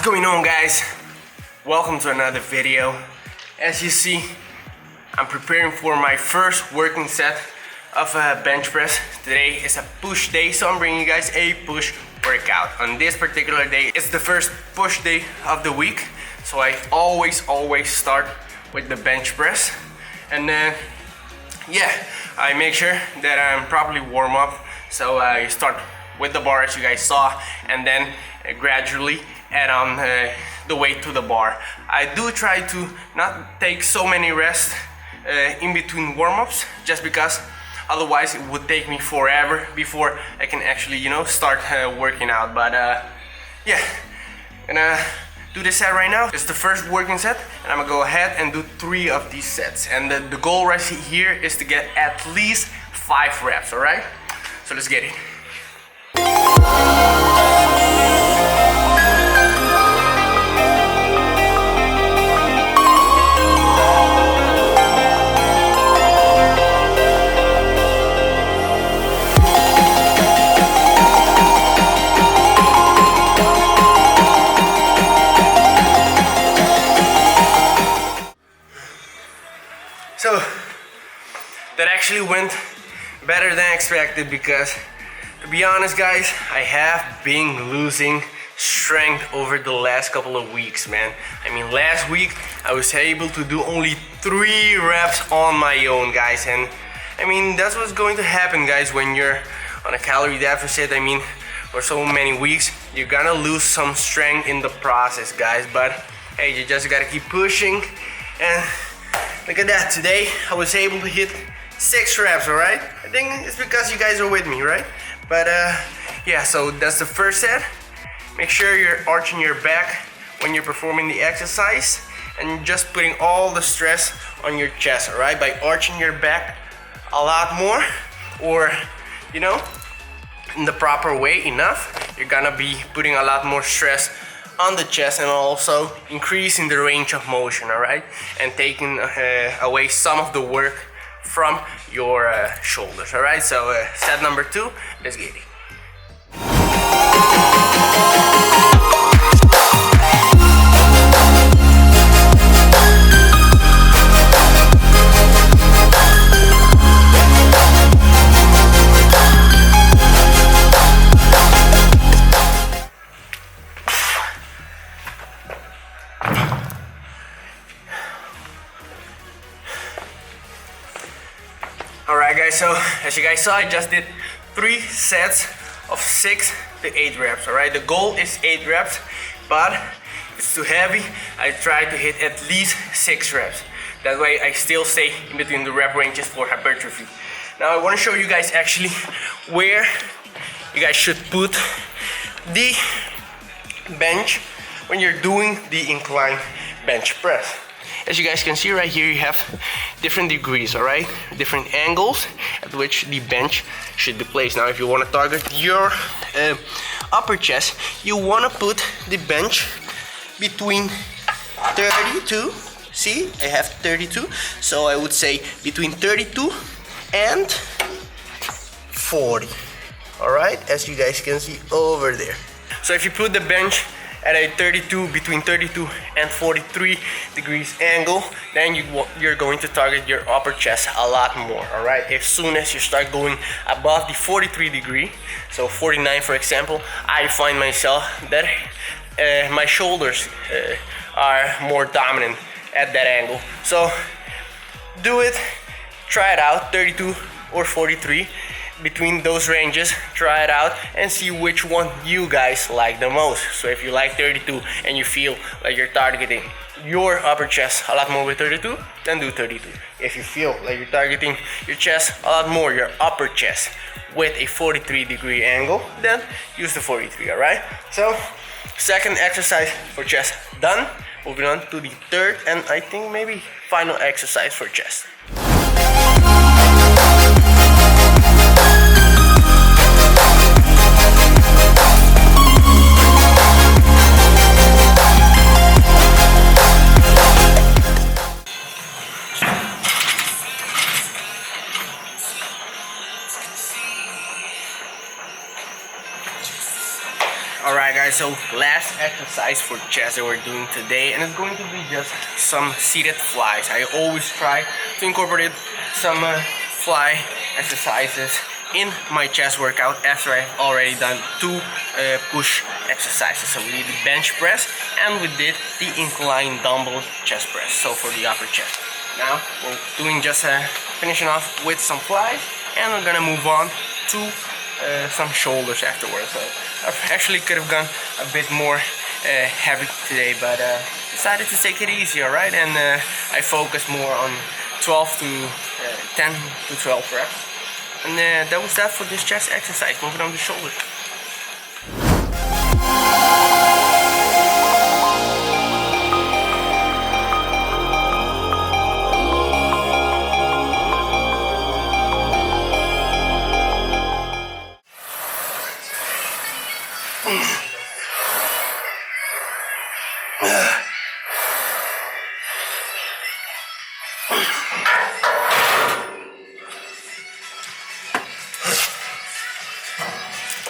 What's going on, guys? Welcome to another video. As you see, I'm preparing for my first working set of a bench press. Today is a push day, so I'm bringing you guys a push workout. On this particular day, it's the first push day of the week, so I always start with the bench press. And then I make sure that I'm properly warm up. So I start with the bar, as you guys saw, and then gradually add on the weight to the bar. I do try to not take so many rests in between warm-ups, just because otherwise it would take me forever before I can actually, start working out. But gonna do this set right now. It's the first working set, and I'm gonna go ahead and do 3 of these sets. And the goal right here is to get at least 5 reps, all right? So let's get it. So that actually went better than expected, because to be honest, guys, I have been losing strength over the last couple of weeks, man. I mean, last week I was able to do only 3 reps on my own, guys. And I mean, that's what's going to happen, guys, when you're on a calorie deficit. I mean, for so many weeks, you're gonna lose some strength in the process, guys. But hey, you just gotta keep pushing. And look at that, today I was able to hit 6 reps, all right? I think it's because you guys are with me, right? But so that's the first set. Make sure you're arching your back when you're performing the exercise, and just putting all the stress on your chest, all right? By arching your back a lot more, or in the proper way enough, you're gonna be putting a lot more stress on the chest, and also increasing the range of motion, all right? And taking away some of the work from your shoulders, all right? So set number 2, let's get it. Alright, guys, so as you guys saw, I just did 3 sets of 6 to 8 reps, alright? The goal is 8 reps, but if it's too heavy, I try to hit at least 6 reps. That way I still stay in between the rep ranges for hypertrophy. Now I want to show you guys actually where you guys should put the bench when you're doing the incline bench press. As you guys can see right here, you have different degrees, all right? Different angles at which the bench should be placed. Now, if you want to target your upper chest, you want to put the bench between 32. See, I have 32. So I would say between 32 and 40. All right, as you guys can see over there. So if you put the bench at a between 32 and 43 degrees angle, then you're going to target your upper chest a lot more, all right? As soon as you start going above the 43 degree, so 49 for example, I find myself that my shoulders are more dominant at that angle. So do it, try it out, 32 or 43. Between those ranges, try it out and see which one you guys like the most. So if you like 32 and you feel like you're targeting your upper chest a lot more with 32, then do 32. If you feel like you're targeting your chest a lot more, your upper chest, with a 43 degree angle, then use the 43, all right? So second exercise for chest done. Moving on to the third and I think maybe final exercise for chest. Alright guys, Alright, so last exercise for chest that we're doing today, and it's going to be just some seated flies. I always try to incorporate some fly exercises in my chest workout after I've already done 2 push exercises. So we did the bench press and we did the incline dumbbell chest press, so for the upper chest. Now we're doing just finishing off with some flies, and we're gonna move on to some shoulders afterwards. So I actually could have gone a bit more heavy today, but decided to take it easy, alright? And I focused more on 12 to 10 to 12 reps. And that was that for this chest exercise. Moving on to shoulders.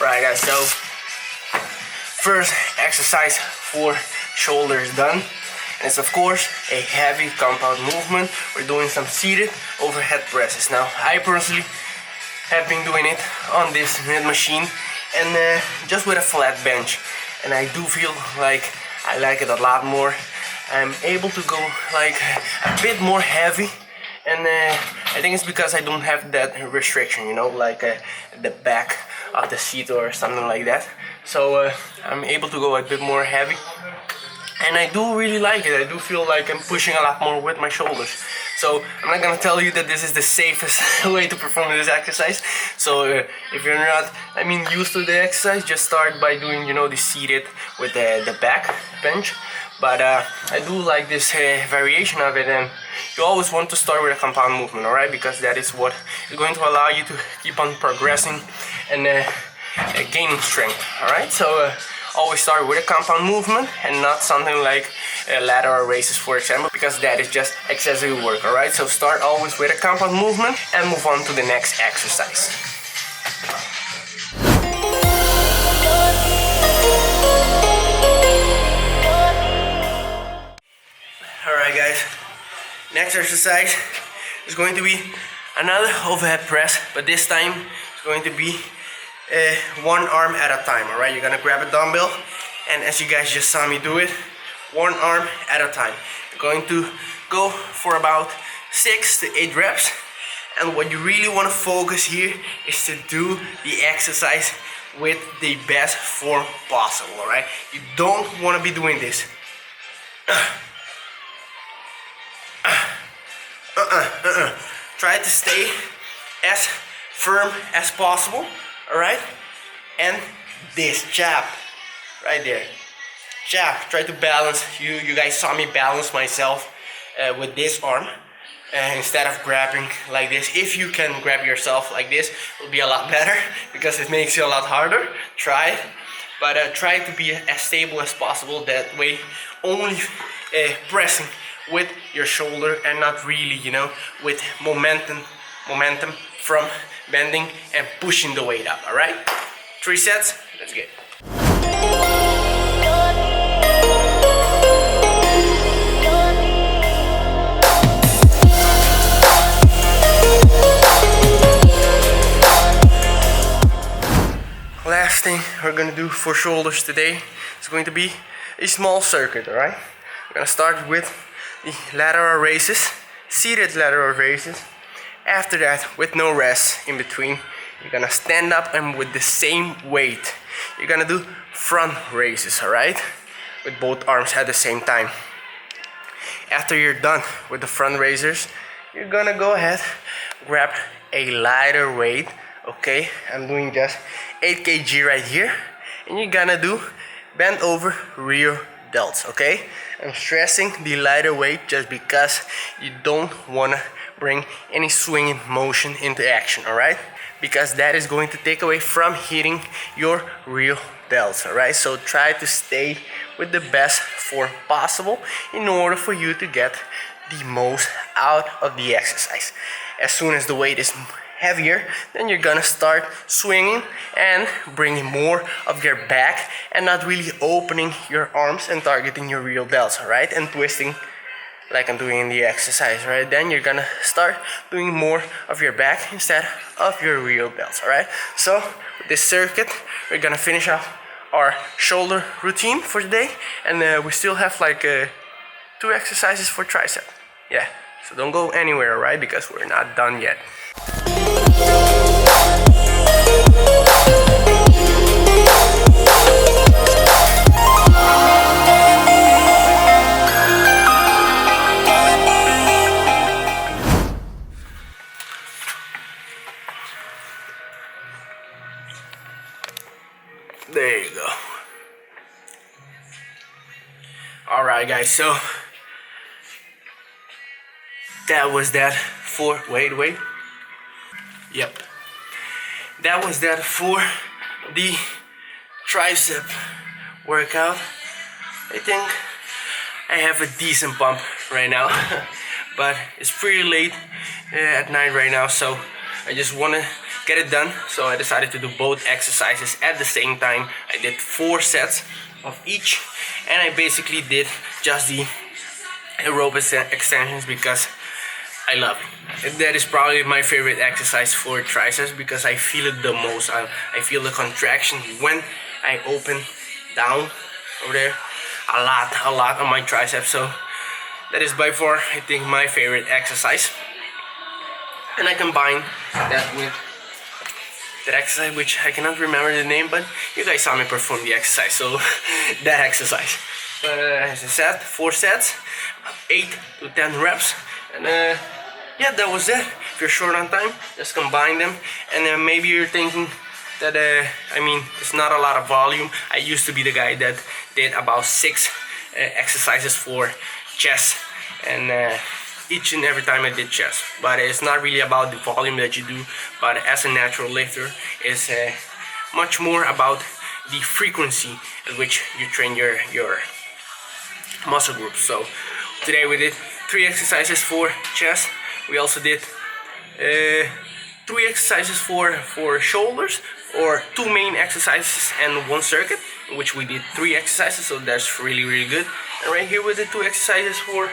Right guys, so first exercise for shoulders done, and it's of course a heavy compound movement. We're doing some seated overhead presses. Now I personally have been doing it on this net machine and just with a flat bench, and I do feel like I like it a lot more. I'm able to go like a bit more heavy, and I think it's because I don't have that restriction, you know, like the back of the seat or something like that. So I'm able to go a bit more heavy, and I do really like it. I do feel like I'm pushing a lot more with my shoulders. So I'm not gonna tell you that this is the safest way to perform this exercise. So if you're not, used to the exercise, just start by doing, you know, the seated with the back bench. But I do like this variation of it, and you always want to start with a compound movement, alright? Because that is what is going to allow you to keep on progressing and gaining strength, alright? So always start with a compound movement and not something like lateral raises, for example, because that is just excessive work, alright? So start always with a compound movement and move on to the next exercise. Alright guys, next exercise is going to be another overhead press, but this time it's going to be one arm at a time, alright? You're gonna grab a dumbbell, and as you guys just saw me do it, one arm at a time. You're going to go for about 6 to 8 reps, and what you really want to focus here is to do the exercise with the best form possible, alright? You don't want to be doing this. Try to stay as firm as possible, alright? And this jab right there, jab. Try to balance. You guys saw me balance myself with this arm instead of grabbing like this. If you can grab yourself like this, it'll be a lot better because it makes it a lot harder. Try it, but try to be as stable as possible. That way, only pressing with your shoulder and not really, you know, with momentum from bending and pushing the weight up. Alright, 3 sets, let's get it. Last thing we're gonna do for shoulders today is going to be a small circuit, alright? We're gonna start with the lateral raises, seated lateral raises. After that, with no rest in between, you're gonna stand up, and with the same weight, you're gonna do front raises, alright? With both arms at the same time. After you're done with the front raisers, you're gonna go ahead, grab a lighter weight, okay? I'm doing just 8 kg right here, and you're gonna do bend over rear delts, okay? I'm stressing the lighter weight just because you don't want to bring any swinging motion into action, alright? Because that is going to take away from hitting your real delts, alright? So try to stay with the best form possible in order for you to get the most out of the exercise. As soon as the weight is heavier, then you're gonna start swinging and bringing more of your back and not really opening your arms and targeting your real delts, alright? And twisting like I'm doing in the exercise, right? Then you're gonna start doing more of your back instead of your real delts, alright? So with this circuit, we're gonna finish up our shoulder routine for today, and we still have like 2 exercises for tricep. Yeah, so don't go anywhere, alright? Because we're not done yet. There you go. Alright guys, so that was that for, wait. Yep. That was that for the tricep workout. I think I have a decent pump right now, but it's pretty late at night right now, so I just want to get it done. So I decided to do both exercises at the same time. I did 4 sets of each, and I basically did just the aerobic extensions because I love it. That is probably my favorite exercise for triceps because I feel it the most. I feel the contraction when I open down over there a lot on my triceps. So that is by far, I think, my favorite exercise. And I combine that with that exercise, which I cannot remember the name, but you guys saw me perform the exercise, so that exercise. As I said, 4 sets, 8 to 10 reps, and yeah, that was it. If you're short on time, just combine them. And then maybe you're thinking that I mean, it's not a lot of volume. I used to be the guy that did about 6 exercises for chest, and each and every time I did chest. But it's not really about the volume that you do, but as a natural lifter, it's much more about the frequency at which you train your muscle groups. So today we did 3 exercises for chest. We also did 3 exercises for shoulders, or 2 main exercises and 1 circuit, in which we did 3 exercises, so that's really good. And right here we did 2 exercises for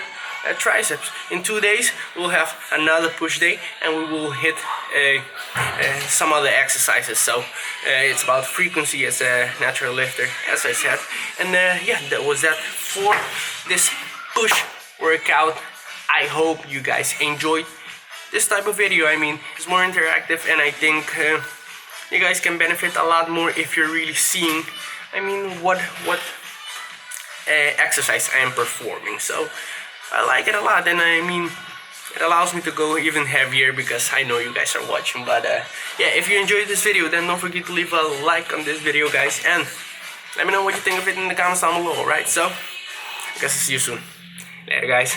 triceps. In 2 days we'll have another push day, and we will hit some other exercises. So it's about frequency as a natural lifter, as I said. And yeah, that was that for this push workout. I hope you guys enjoyed this type of video. I mean, it's more interactive, and I think you guys can benefit a lot more if you're really seeing, I mean, what exercise I am performing. So I like it a lot, and I mean, it allows me to go even heavier because I know you guys are watching. But yeah, if you enjoyed this video, then don't forget to leave a like on this video, guys, and let me know what you think of it in the comments down below. Alright, so I guess I'll see you soon. Later, guys.